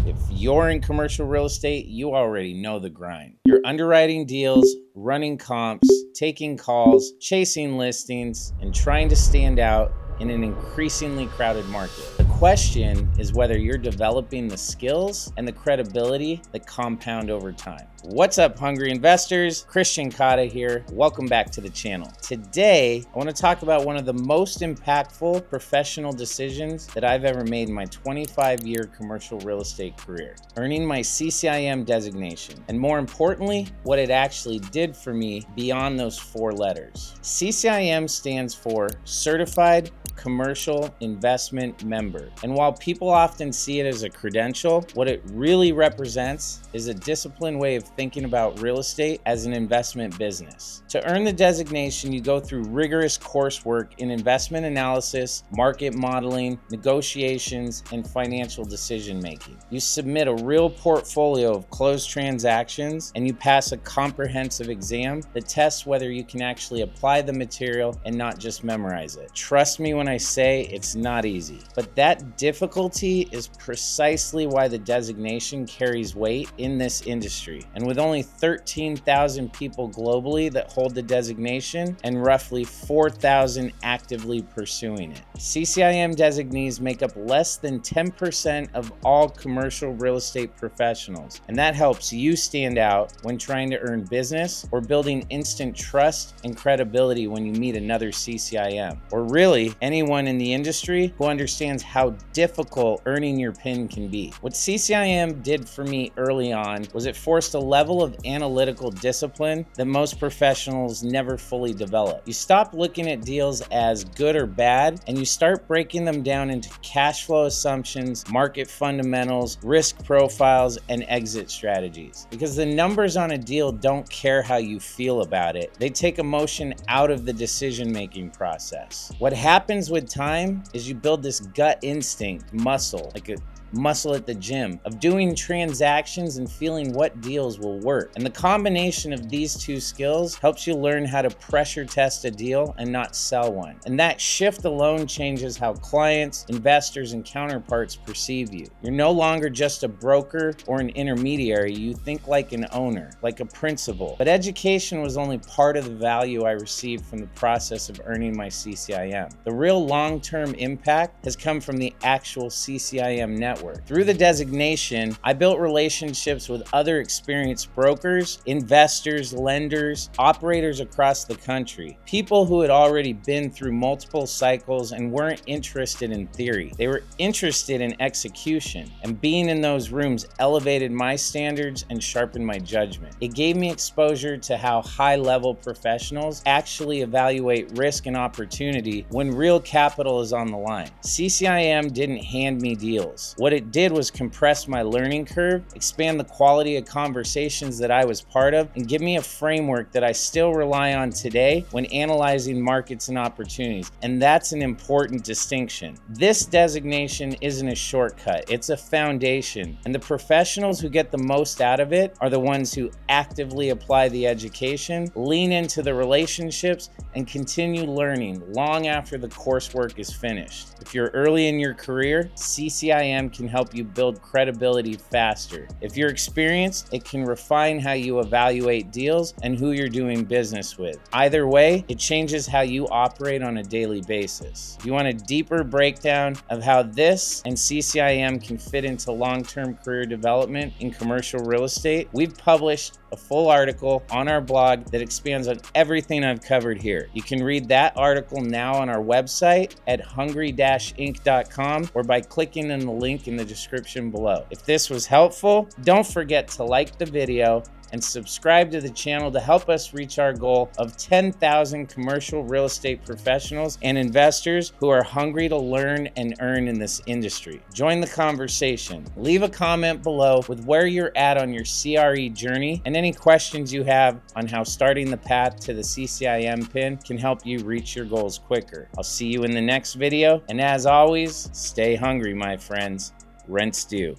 If you're in commercial real estate, you already know the grind. You're underwriting deals, running comps, taking calls, chasing listings, and trying to stand out in an increasingly crowded market. The question is whether you're developing the skills and the credibility that compound over time. What's up, hungry investors? Christian Kata here. Welcome back to the channel. Today, I want to talk about one of the most impactful professional decisions that I've ever made in my 25-year commercial real estate career, earning my CCIM designation, and more importantly, what it actually did for me beyond those 4 letters. CCIM stands for Certified Commercial Investment Member. And while people often see it as a credential, what it really represents is a disciplined way of thinking about real estate as an investment business. To earn the designation, you go through rigorous coursework in investment analysis, market modeling, negotiations, and financial decision making. You submit a real portfolio of closed transactions, and you pass a comprehensive exam that tests whether you can actually apply the material and not just memorize it. Trust me when I say it's not easy, but that difficulty is precisely why the designation carries weight in this industry. And with only 13,000 people globally that hold the designation and roughly 4,000 actively pursuing it, CCIM designees make up less than 10% of all commercial real estate professionals. And that helps you stand out when trying to earn business or building instant trust and credibility when you meet another CCIM, or really anyone in the industry who understands how difficult earning your PIN can be. What CCIM did for me early on was it forced a level of analytical discipline that most professionals never fully develop. You stop looking at deals as good or bad, and you start breaking them down into cash flow assumptions, market fundamentals, risk profiles, and exit strategies. Because the numbers on a deal don't care how you feel about it. They take emotion out of the decision-making process. What happens with time is you build this gut instinct muscle, like a muscle at the gym, of doing transactions and feeling what deals will work. And the combination of these 2 skills helps you learn how to pressure test a deal and not sell one. And that shift alone changes how clients, investors, and counterparts perceive you. You're no longer just a broker or an intermediary. You think like an owner, like a principal. But education was only part of the value I received from the process of earning my CCIM. The real long-term impact has come from the actual CCIM network. Through the designation, I built relationships with other experienced brokers, investors, lenders, operators across the country. People who had already been through multiple cycles and weren't interested in theory. They were interested in execution, and being in those rooms elevated my standards and sharpened my judgment. It gave me exposure to how high-level professionals actually evaluate risk and opportunity when real capital is on the line. CCIM didn't hand me deals. What it did was compress my learning curve, expand the quality of conversations that I was part of, and give me a framework that I still rely on today when analyzing markets and opportunities. And that's an important distinction. This designation isn't a shortcut, it's a foundation. And the professionals who get the most out of it are the ones who actively apply the education, lean into the relationships, and continue learning long after the coursework is finished. If you're early in your career, CCIM can help you build credibility faster. If you're experienced, it can refine how you evaluate deals and who you're doing business with. Either way, it changes how you operate on a daily basis. If you want a deeper breakdown of how this and CCIM can fit into long-term career development in commercial real estate, we've published a full article on our blog that expands on everything I've covered here. You can read that article now on our website at hungry-inc.com or by clicking on the link in the description below. If this was helpful, don't forget to like the video and subscribe to the channel to help us reach our goal of 10,000 commercial real estate professionals and investors who are hungry to learn and earn in this industry. Join the conversation. Leave a comment below with where you're at on your CRE journey and any questions you have on how starting the path to the CCIM PIN can help you reach your goals quicker. I'll see you in the next video, and as always, stay hungry, my friends. Rent's due.